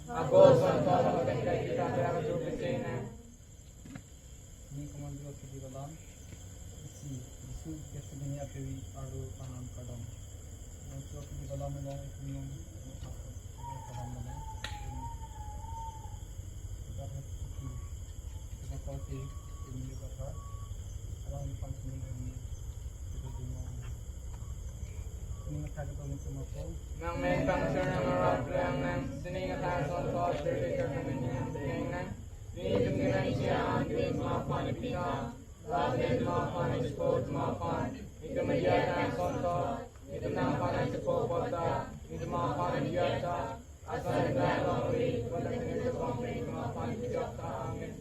Ako santo magandang kita dalam tubuhnya. Ni kemandu kita dalam isi isu kesedunia pewi adu tanam kadam. Nanti kita dalam memang minum kadam mana. Kita kita tahu sih ini kata orang fungsi ini kita cuma ini kata kita cuma tahu. Nang may function ng marap lang ng siningatason ko at certificate ng kanyang tingnan. Dinidunginan siya ang tuwing mga panipita. Lahat mga panispot, mga pan. Ito magyata ang sonto. Ito na ang panisipopota. Ito mga panipiyata. Asan na lang ulit. Walang tingin sa pangping mga panipiyata amin.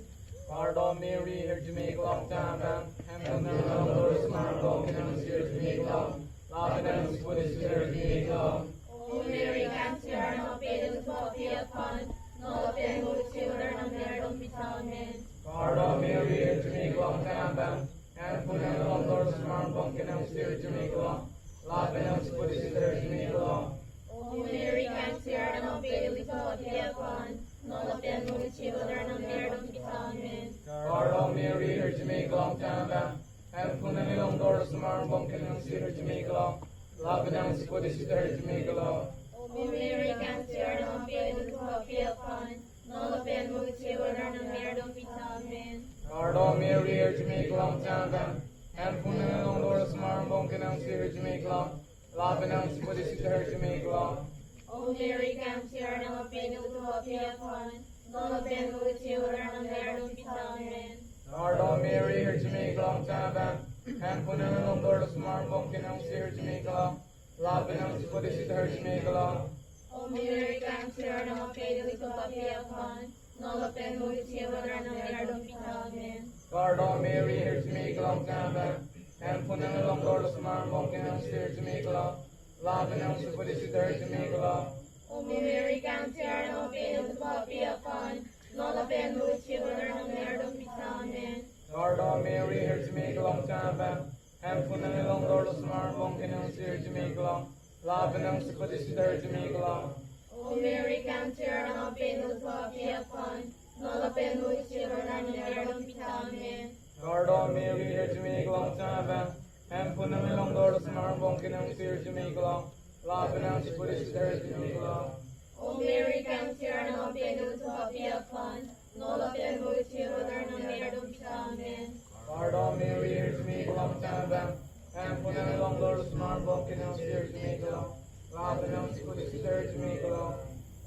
Pardon Mary, here to make long time down. And the Lord is my God, and I'm here to make long. Love and I'm supposed to make long. O Mary, cancer ng piling sa upon, no apeng children ng meron bitamin. Pardon Mary, to make long time bound, and put on the Lord's arm, bunkin' and steer to make long. Love and I'm supposed to make long. O Mary, cancer ng piling sa upon, no apeng children ng meron bitamin. Pardon Mary, to make long time bound, and put on the Lord's arm, bunkin' and steer to make long. Love and I'm supposed to make long. O Mary, cancer ng piling sa upon, no apeng children ng meron bitamin. Pardon Mary, to make long time bound, and put on the Lord's arm, bunkin' and steer to make long. Love and I'm supposed to make long. O Mary, cancer ng piling sa upon, no apeng children ng meron bitamin. Pardon Mary, to make long time bound, and put on the Lord's arm, bunkin' and steer to make long. Love and I'm supposed to make long. O Mary, cancer ng piling sa upon, no apeng children ng meron bitamin. Pardon Mary, to make long time bound, and put on the Lord's arm, bunkin' and steer to make long. Love and I'm supposed to make long. O Mary, cancer ng piling sa upon, no apeng children ng meron bitamin. Pardon Mary, to make long time bound, and put on the Lord's arm, bunkin' and steer to make long. Love and I'm supposed to make long. O Mary, cancer ng piling sa upon, no apeng children ng meron bitamin. Pardon Mary, to make long time bound, and put on the Lord's arm, bunkin' and steer to make long. Love and I'm supposed to make long. O Mary, cancer ng piling sa upon, no apeng children ng meron bitamin. Pardon Mary, to make long time bound, and put on the Lord's arm, bunkin' and steer to make long. Love and I'm supposed to make long.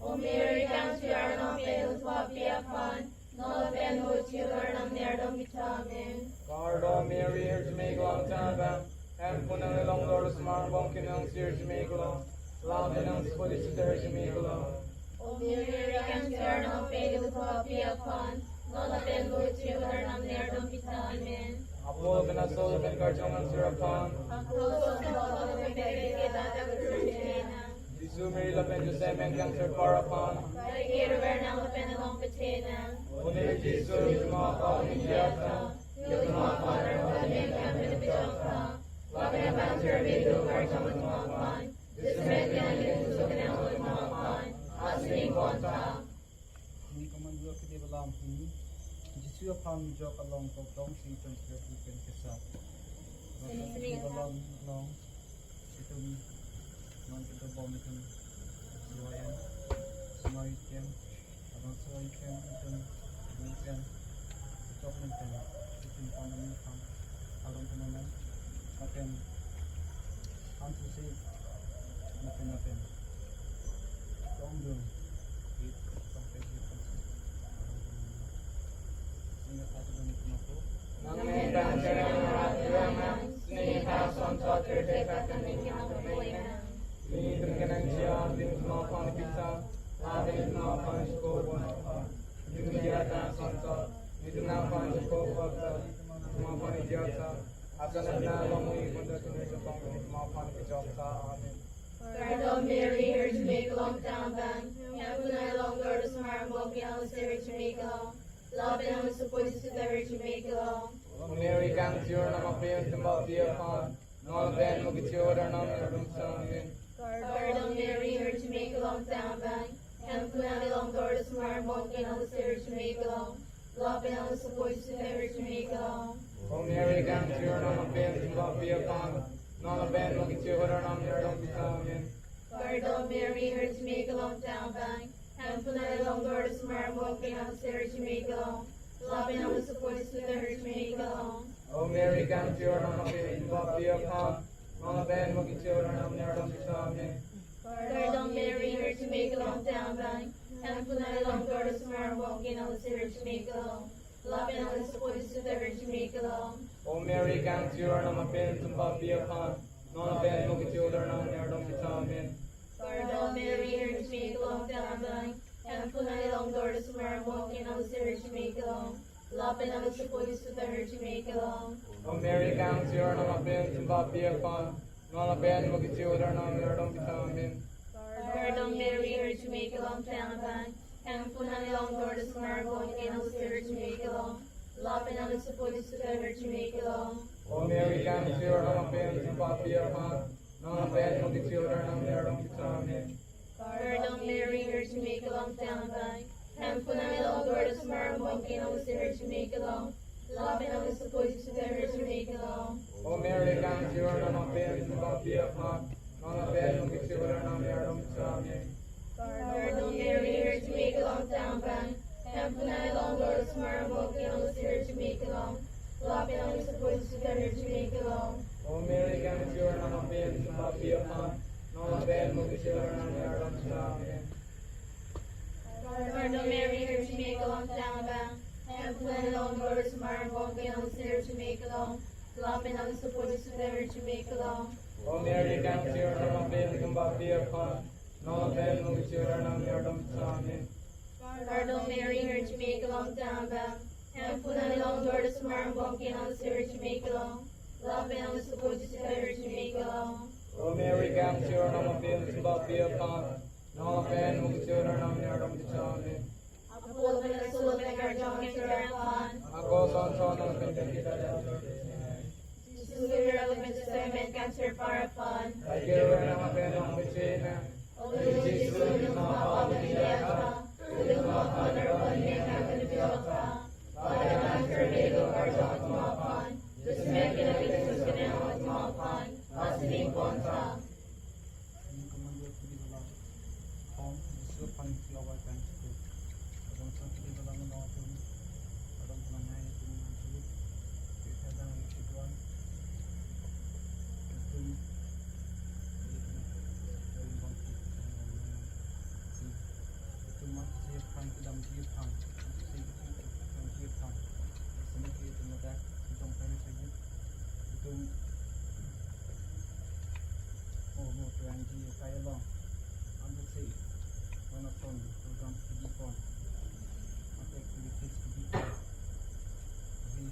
O Mary, cancer ng piling sa upon, no apeng children ng meron bitamin. Pardon Mary, to make long time bound, and put on the Lord's arm, bunkin' and steer to make long. Love and I'm supposed to make long. O Mary, cancer ng piling sa upon, no apeng children ng meron bitamin. Apollo and Asol and Carchong and Sirapon. Ako sa pagkakita ng Kristiyana. Disu Mary Lapen Joseph and Cancer Parapon. Pagkirver ng Penalong Patina. Unir Jisu, yung mga kauniyata. Yung mga father mo kami kami na biyokta. Wakil na banser bido karchong at mga pan. Disumet yan yung susukin ang mga pan. Asing konta. Ni kemandu kita dalam ini jisu apam jok along tong si transfer ikan kesat. Kita dalam long itu nanti kita bom itu siwayan semua ikan abang semua ikan jok ikan itu panen ikan along panen makan antu si makan tong dong Nang may cancer ang maraming sinihitason sa terdekat ng inyong kapahinan. Pinitong ka ng siya, din mga panipita, lahat mga paniskopo. Dito niyata ang santo, dito na ang paniskopo at mga panidiyata. At sa nagnalong mo ikon na tunay sa mga panipita. Amen. Pardon Mary, here to make long time bang. Have no longer the smart walking on the here to make long. Love and I'm supposed to there to make long. Mary cancer na mapiyon tumbal diya pan. Nala Ben Mugitiora Nam Yardum Samin. Pardon Mary, her to make a long down bank. And Punani long door to smart walking on the stairs to make a long. Lopping on the supports to never to make a long. O Mary Gamtiora Nam Ben Zimbabwe upon. Nala Ben Mugitiora Nam Yardum Samin. Pardon Mary, her to make a long down bank. And Punani long door to smart walking on the stairs to make a long. Lopping on the supports to never to make a long. O Mary Gamtiora Nam Ben Zimbabwe upon. Nala Ben Mugitiora Nam Yardum Samin. Pardon Mary, her to make a long down bank. And Punani long door to smart walking on the stairs to make a long. Lopping on the supports to never to make a long. O Mary Gamtiora Nam Ben Zimbabwe upon. Nala Ben Mugitiora Nam Yardum Samin. Pardon Mary, her to make a long down bank. And Punani long door to smart walking on the stairs to make a long. Lopping on the supports to never to make a long. O Mary Gamtiora Nam Ben Zimbabwe upon. Nala Ben Mugitiora Nam Yardum Samin. Pardon Mary, her to make a long down bank. And Punani long door to smart walking on the stairs to make a long. Lopping on the supports to never to make a long. O Mary Gamtiora Nam Ben Zimbabwe upon. Nala Ben Mugitiora Nam Yardum Samin. Pardon Mary, her to make a long down bank. And Punani long door to smart walking on the stairs to make a long. Lopping on the supports to never to make a long. O Mary Gamtiora Nam Ben Zimbabwe upon. Nala Ben Mugitiora Nam Yardum Samin. Pardon Mary, her to make a long down bank. And Punani long door to smart walking on the stairs to make a long. Lopping on the supports to never to make a long. O Mary Gamtiora Nam Ben Zimbabwe upon. Nala Ben Mugitiora Nam Yardum Samin. Pardon Mary, her to make a long down bank. And Punani long door to smart walking on the stairs to make a long. Lopping on the supports to never to make a long. O Mary Gamtiora Nam Ben Zimbabwe upon. Nala Ben Mugitiora Nam Yardum Samin. Pardon Mary, her to make a long down bank. And Punani long door to smart walking on the stairs to make a long. Lopping on the supports to never to make a long. O Mary Gamtiora Nam Ben Zimbabwe upon. Nala Ben Mugitiora Nam Yardum Samin. Apolo ka na sulod ng karjong ng karapan. Ako son ng pagkakita Sugar relevant to semen cancer para fun. ay kira ng mga penong kusina. Although Jesus is mga pamiliyata, ulit mga panarwan niya kakanipiyota. Para cancer dito karjong at mga pan. Diyos may kinalitus ka na at mga pan. Asining konta. Ini kemudian di dalam form sesuai panitia kan itu. Orang orang di dalam menonton, orang orang lain itu menonton. Kita dalam kehidupan itu itu masih pang dalam Jepang, dalam Jepang. Sebenarnya itu mudah, tidak payah saja. Itu một đoàn gì cây long ăn được gì nó là con program đi con nó sẽ đi tiếp đi con vì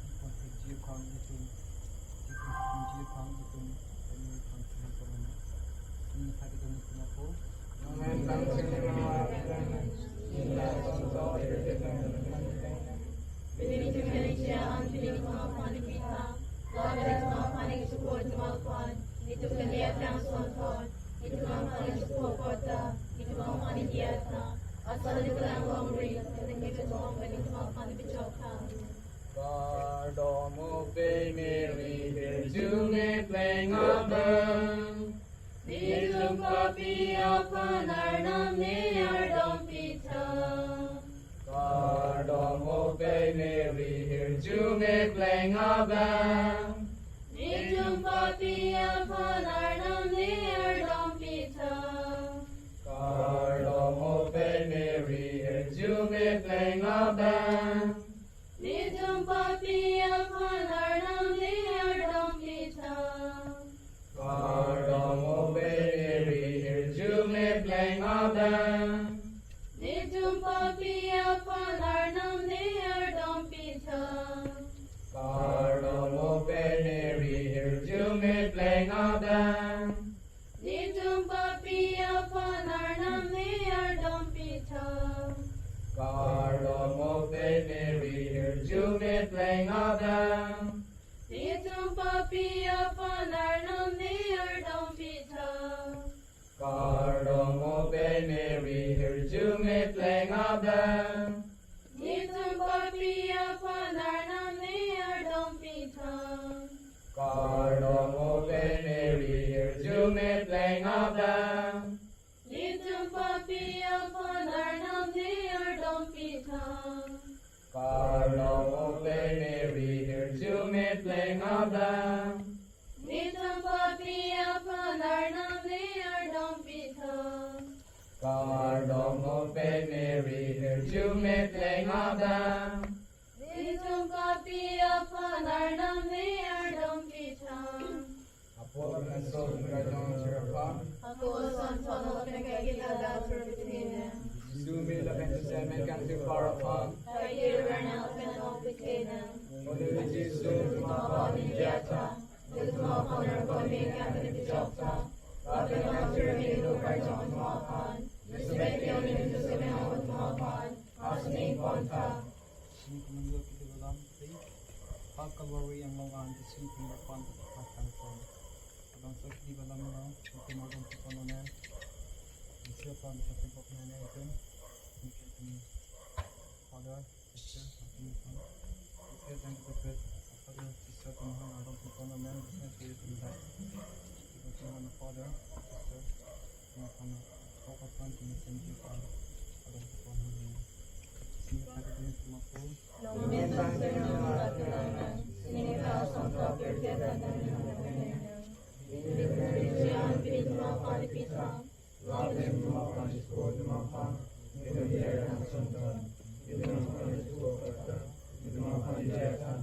đi con sẽ chia con đi chung thì con chia con đi chung cái này con chia con nó nhưng phải cái này nó phố Amen. Tang sing mga penong ila sonso Pinili ka siya ang pinili mga panipita. Lahat ng mga panig support ng mga pan. Ito kaniyat ang sonton. Ito mga panig support ito mga panigiyata. At sa lalit lang long rin. Katingin ka mga panig mga panipitsaw ka. Pardon Ave Mary, Virgine playing a bell. Nilum papi apan arnam niyardom pita. Pardon Ave Mary, Virgine playing a bell. Nilum papi apan arnam niyardom pita. Pardon Ave Mary, Virgine playing a bell. Nilum papi apan arnam niyardom pita. Pardon Ave Mary, Virgine playing a bell. Nilum papi apan arnam niyardom pita. Pardon Ave Mary, Virgine playing a bell. Nilum papi apan arnam niyardom pita. Pardon Ave Mary, Virgine playing a bell. Nilum papi apan may playing of them. Nitum papia panarnam neardom pitam. Cardomo pe Mary, hear you may playing of them. Nitum papia panarnam neardom pitam. Apollo and soul, Radon, Sirapam. Ako son tono pinagkagilala turbitina. Sumi la pensamen kan tu parapam. Kaya ranal pinagkagilala. Only Jesus, Mama, Yata. This small corner for me can be the chopper. Robin on Jeremy, look right on small pond. This make the only to sit on small pond. Asking Ponta. Sini kemudian kita dalam tadi Kalwari yang longan di sini penerapan akan from. Abang so di dalam lang kita mau ganti kononen. Siapa yang kita pok nene itu? Mungkin father, sister, something like that. Kita yang kita pet father, sister, teman orang pun kononen bisa jadi tidak. Kita mana father, sister, teman pokok kan kita sendiri kan orang pun kononen. Sini kita dengan semua pun. Lumisan sa mga katulangan, sinigas ang kapirkatan ng mga kanyang. Siyan, pinit mga kalipitang. Robin, Mama, Discord, Mama. Ito here ang sundan. Ito Mama, Discord, ito Mama, Yata.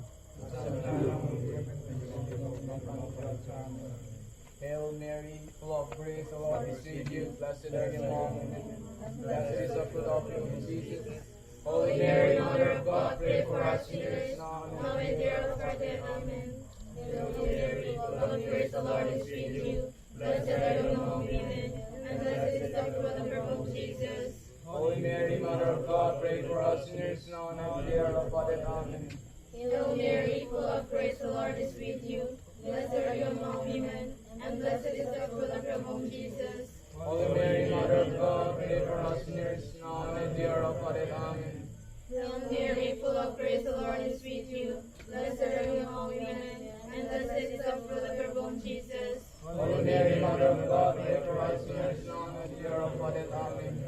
Hail Mary, full of grace, the Lord is with you. Blessed are you among women, and blessed is the fruit of your womb, Jesus. Holy Mary, Mother of God, pray for us sinners, now and Now and dear of our death, amen. Hail Mary, full of grace, the Lord is with you. Blessed are you among women, and blessed is the fruit of your womb, Jesus. Holy Mary, Mother of God, pray for us sinners, now and at the hour of our death, amen. Hail Mary, full of grace, the Lord is with you. Blessed are you among women, and blessed is the fruit of your womb, Jesus. Holy Mary, Mother of God, pray for us sinners, now and at the hour of our death, amen. Hail Mary, full of grace, the Lord is with you. Blessed are you among women, and blessed is the fruit of your womb, Jesus. Holy Mary, Mother of God, pray for us sinners, now and at the hour of our death, amen.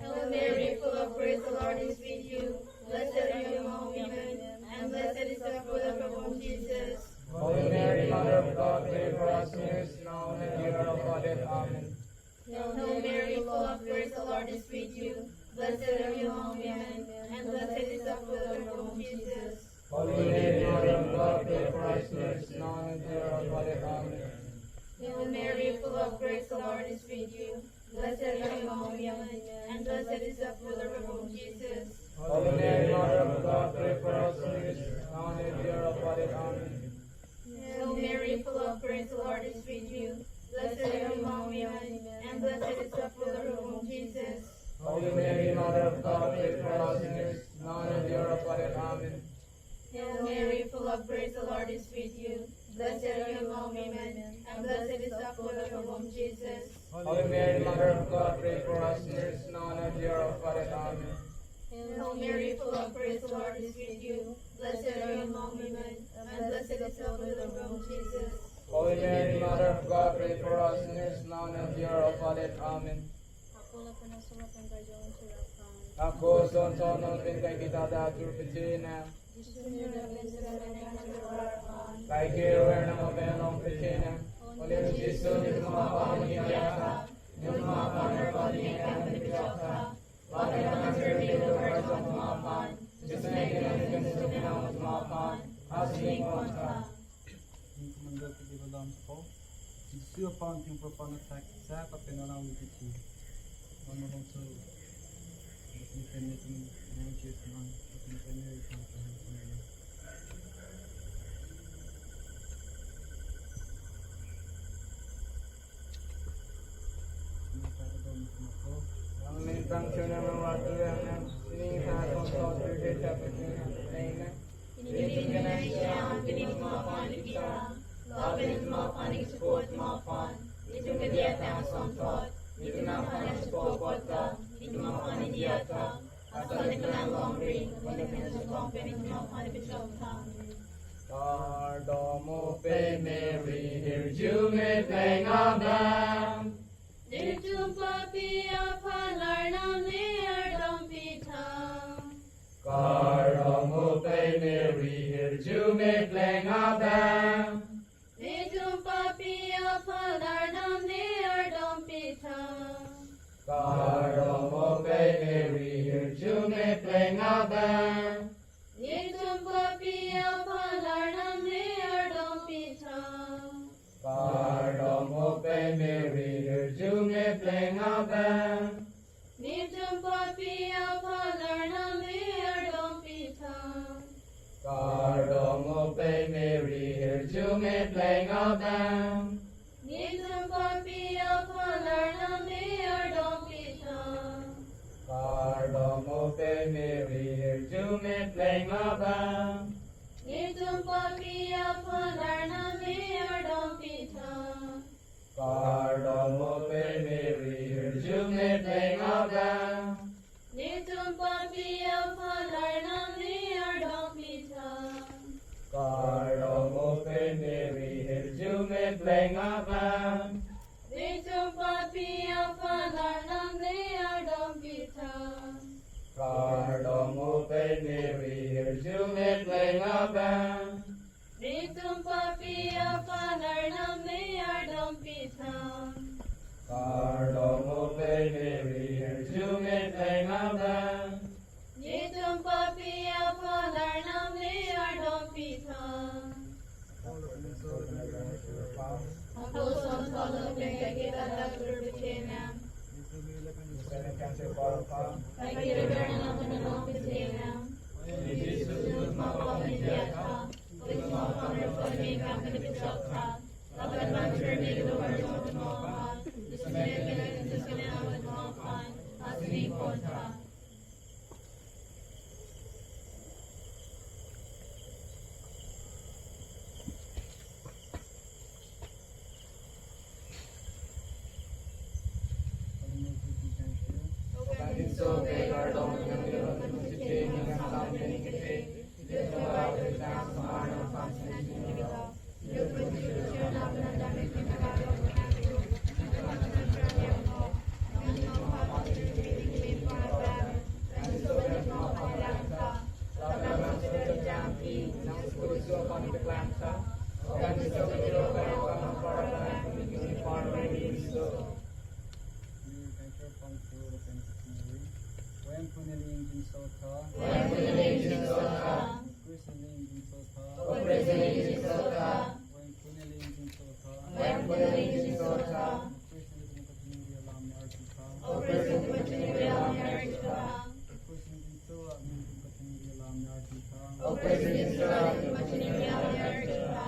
Hail Mary, full of grace, the Lord is with you. Blessed are you among women, and blessed is the fruit of your womb, Jesus. Holy Mary, Mother of God, pray for us sinners, now and at the hour of our death, amen. Hail Mary, full of grace, the Lord is with you. Blessed are you among women, and blessed is the fruit of your womb, Jesus. Holy Mary, Mother of God, pray for us sinners, now and at the hour of our death, amen. Hail Mary, full of grace, the Lord is with you. Blessed are you among women, and blessed is the fruit of your womb, Jesus. Holy Mary, Mother of God, pray for us sinners, now and at the hour of our death, amen. Hail Mary, full of grace, the Lord is with you. Blessed are you among women, and blessed is the fruit of your womb, Jesus. Holy Mary, Mother of God, pray for us sinners, now and at the hour of our death, amen. Hail Mary, full of grace, the Lord is with you. Blessed are you among women, and blessed is the fruit of your womb, Jesus. Holy Mary, Mother of God, pray for us sinners, now and at the hour of our death, amen. Hail Mary, full of grace, the Lord is with you. Blessed are you among women, and blessed is the fruit of your womb, Jesus. Holy Mary, Mother of God, pray for us sinners, now and at the hour of our death, amen. Ako son sono bin kay kita datur pitina. Kay kiruwer na mabenong pitina. Oli Jesu ni tumapa ni yata. Ni tumapa na pati ang pinipita. Pati ang serbi lugar sa tumapan. Just make it ang gusto ni ang tumapan. Asing kontra. Ini kemudian kita dalam po. Isu apa yang berpanah saya tapi nana mungkin. Mana bangsa independent religious man independent religious. Ini pada dalam semua. Ang mentang siya na mga tulang ng sininghan kong saucer sa chapter na. Pinipin na siya ang pinig mga panipira. Laban at mga panig support mga pan. Ito kadiyata ang sontot. Ito mga panig support ka. Ito mga panidiyata. At sa nikalang longri. Wala pinasupang pinig mga panipitong ka. Cardomo pe Mary, here you may play of them. Dito papia palarnam neardom pitam. Cardomo pe Mary, here you may play of them. Nijum papia palarnam neardom pita. God of all Mary, hear to me playing of them. Nijum papia palarnam neardom pita. God of all Mary, hear to me playing of them. Nijum papia palarnam neardom pita. God of all Mary, hear to me playing of them. Nijum papia palarnam neardom pita. God of all Mary, hear to me playing of them. Nijum papia palarnam neardom pita. God of all Mary, hear to me playing of them. Nijum papia palarnam neardom pita. God of all Mary, hear to me playing of them. Nijum papia palarnam neardom pita. God of all Mary, hear to me playing of them. Nijum papia palarnam neardom pita. God of all Mary, hear to me playing of them. Nijum papia palarnam neardom pita. Ang pusong salong kita nagpipina. Kay kiragar na naman ng mga pisina. Jesus, mapapagyan ka. Please mapapagyan me kang pinipitsok ka. Dapat mag-survey the words of the mga. Dismay ka na Jesus ka na naman mga kan. At sinipon ka. So they are long and they are the city and some many city. This is why the sounds are not functioning in the law. You put your love and damage in the body of the country. And you know how to live for a better. And so there's no Atlanta. Laban sa Jampi, ng Skurso upon the Atlanta. And so the Joe kayo ang para ng farming so. When punaling ginsota, When punaling ginsota, Christening ginsota, Christening ginsota, when punaling ginsota, when punaling ginsota, Christening continuing alam ni Artika, Christening continuing alam ni Artika, Christening ginsota, continuing alam ni Artika, Christening ginsota, continuing alam ni Artika,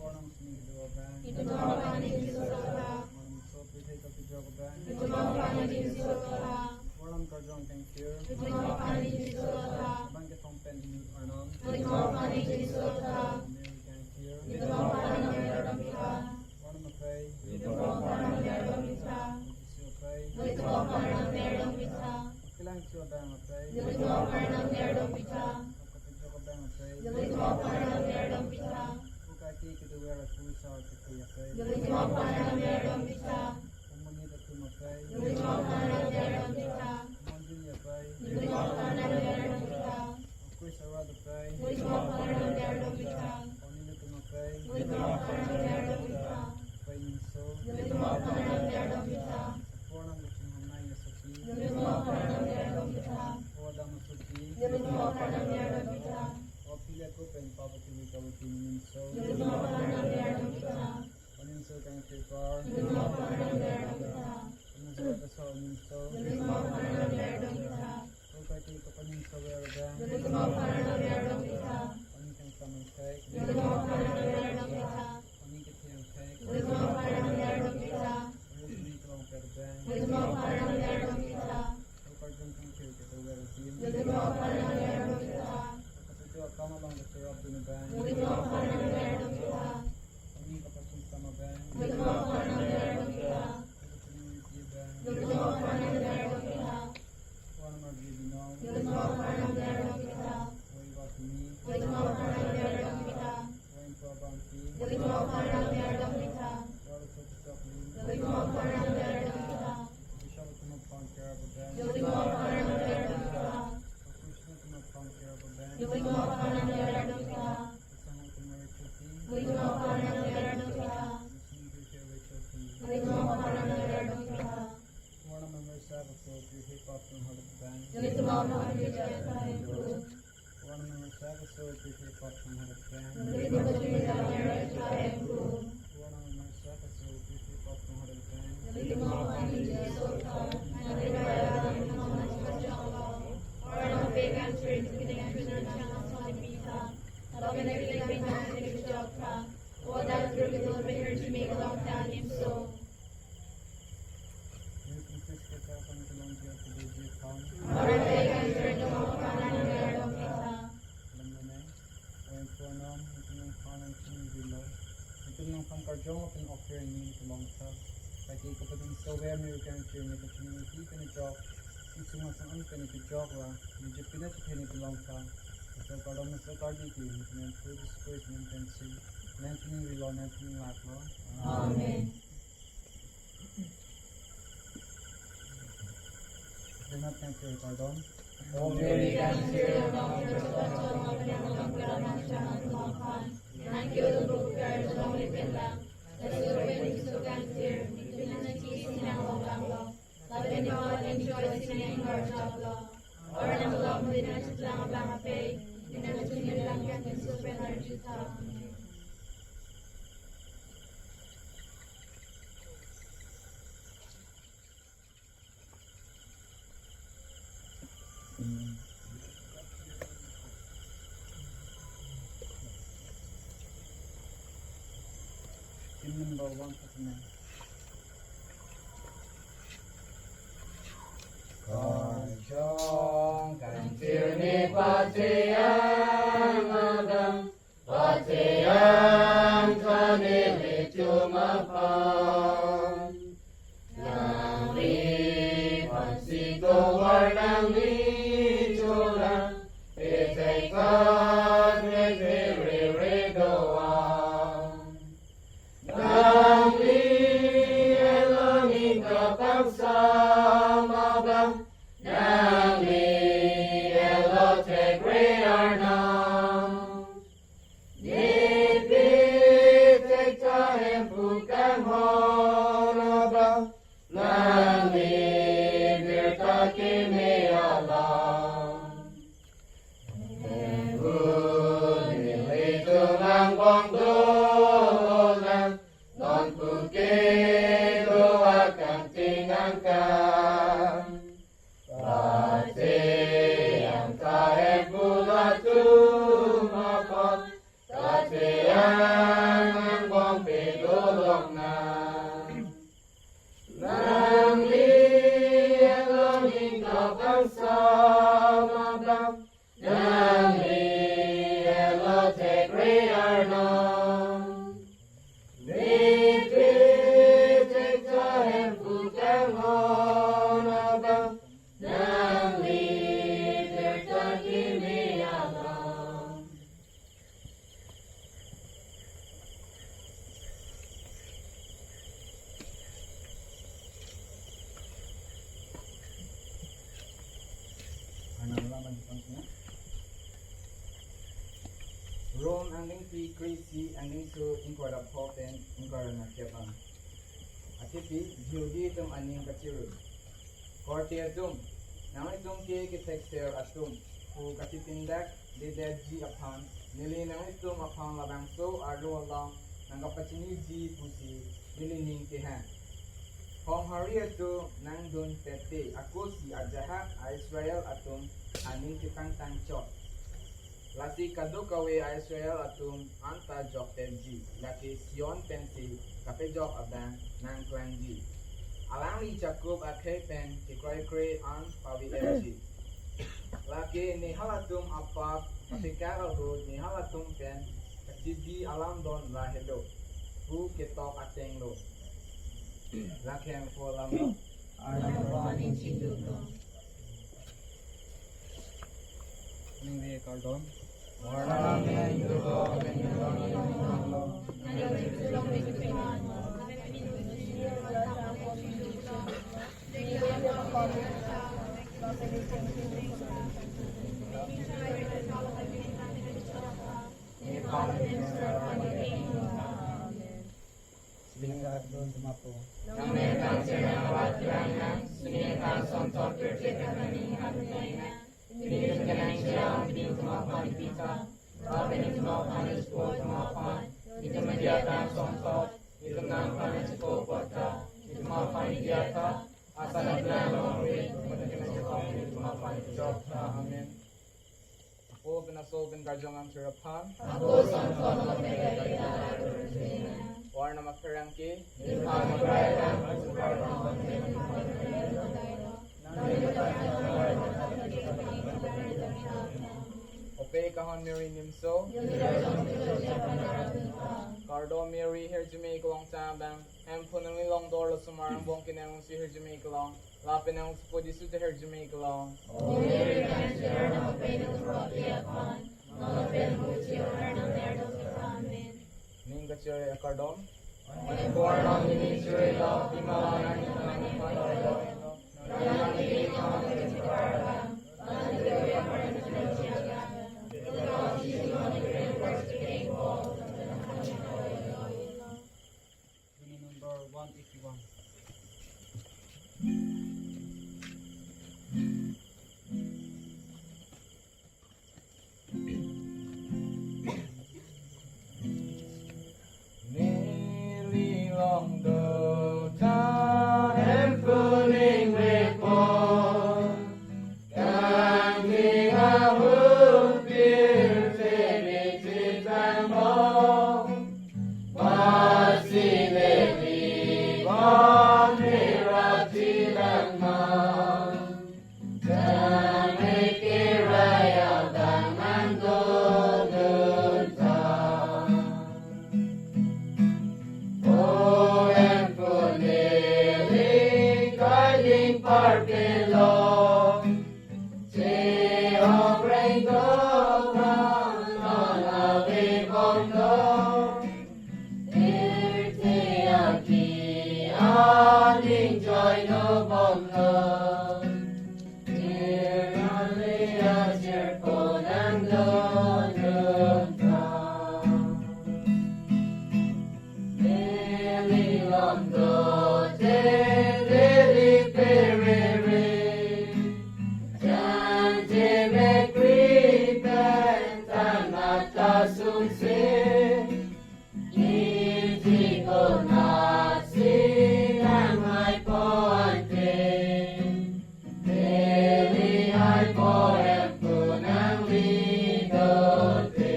Warnam sinigawa ban, ito mga panig ginsota, Warnam so pitay ka pijawa ban, ito mga panig ginsota, Warnam karjong thank you, ito mga panig ginsota, Abang katong pen ini Arnon, ito mga panig ginsota, Mary thank you, ito mga panig ginsota, Warnam afay, ito mga panig ginsota, Isi afay, ito mga panig ginsota, Kilang siya bang afay, ito mga panig ginsota, Kapityo ka bang afay, ito mga panig ginsota, Ukaki kiduwera susa at kaya afay, ito mga panig ginsota, Umunita tumafay, ito mga panig ginsota, Mandun afay, ito mga panig ginsota, Ako'y sarado afay, ito mga panig ginsota, Onino tumafay, ito mga panig ginsota, Afay ninso, ito mga panig ginsota, Pornang gusto hanay na sa ti, ito mga panig ginsota, Wala mo sa ti, ito mga panig ginsota, Wapila ko pen papatiwi ka witin ninso, ito mga panig ginsota, Paninso kang kipar, ito mga panig ginsota, Paninso ka sa ninso, ito mga panig ginsota, Ukaki ka paninso wera bang, ito mga panig ginsota, Panikang tamang kek, ito mga panig ginsota, Panikit siyang kek, ito mga panig ginsota, Ulit ko ang per bang, ito mga panig ginsota, Ukarjong kang kek ito wera tim, ito mga panig ginsota, Kapityo ka malang gusto rabdo na bang, ito mga panig ginsota, Panik ka pasin tama bang, ito mga panig ginsota, Kapityo bang, ito mga panig ginsota, Wala margibinaw, ito mga panig ginsota, Way Amen. Number 1 for tonight. Con siêu ni pa che ang adam pa che ang cha ni le chu ma pa nang li pan si go war nang li chu la pe che ka re do a nang li eloni ka pang sa ma bang nang li elote great are now. Nipit tekta hempukan honaba. Nang li virta kimi alam. Nehun nilitung ang bong dolan. Non pukedo akan tingangkan. Pati ang tahe bulatu mapot, pati ang bong pidulong na. Nang lielong kapang samabang, nang lielote kriarnon. Nipitek tahem putang honabang, nang liderta kimi alam. Ron angling pi crazy angling su inkwara popen inkwara na kepang. Atipi jilgi tum aning kaciru. Korte atum. Nang itum ke texter atum. Pu katitindak dedaji upon. Nili nang itum upon labang so aro along nang kapatini ji pusi nilining tihan. Hong hari atu nang dun tete aku si ajahat a Israel atum aning kitang tangcot. Lasi kado kawe a Israel atum anta jok tenji. Laki sion pensi kape jok abang nang kwanji. Alang li Jacob akhe pen kikray kray an pawi LG. Laki ni halatum apa ketika rohud ni halatum pen kasidi alam don lahedo. Bu ketok ateng lo. Laki ang po alam lo. Ning Cardon. Warna ni yugo Lingkar doon tumapo. Nang may cancer ng awat lang ng sinitang sontot percet at naning hatunay na panitiata, asa naglalawin, mataginan siya kong mga panitiata. Amen. Ako, pinasolvin kardyong ang sirapan. Ako sa tono pagkakita War na magkarangki. Ope kahon Mary Nimso. Cardo Mary her Jamaica long tabang. Empo ng ilong dolo sumarang buong kinang si her Jamaica long. Lapin ang pudi su her Jamaica long. O Mary, cancer na magpinong protiapan, mga pinmuti o ng nerdos amen. Ning kachere Cardom. Born on the nature of Himalayan and Number 181. Long the time pulling with more can we have a beer take and more but see the one here at the man can make it right and go the time. Oh, and for Nelly, guiding Parpelo, say, oh, break up, on a big bondo, irte aquí, adding joy no bondo, nearly as your phone and London town. Londo deli perere, jante me kripen tanata sunse, iti ko nasi ang ay poante, deli ay poem ko ng lidote.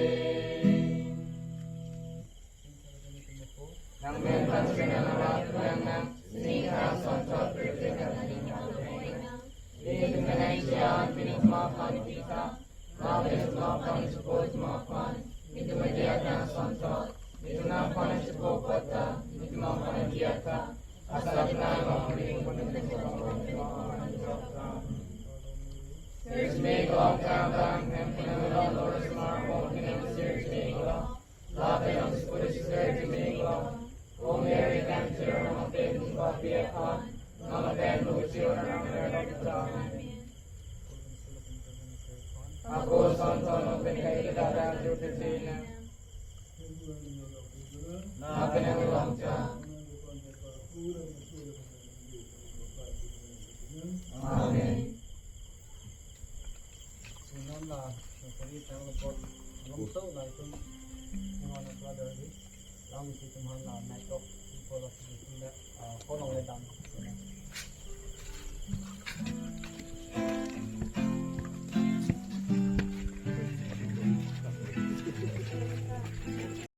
Nang mentan sinalamat lang ng sinikasan sa pagkakas ng Dito ka na siya, pinagmakan ni Pita, labis makan sa pod makan, ito magyat ng santo, ito na pan sa popota, ito makan ang diyata, asal na ang ring po ng Search me long tabang, and pinagulong Lord sa mga mong search me long, lapit ang sipuri si search me long. O Mary, cancer, mga pinong papiyakan, mga pinong siyo na ng nalagtan. Ako, santo, nung pinagkaitatang Jupiter, na pinangulang siya. Amen. Sinon na, napalit ang report. Alonso na itong mga nag-brother di. Lang ito mahal na night of people of the kolong ledan.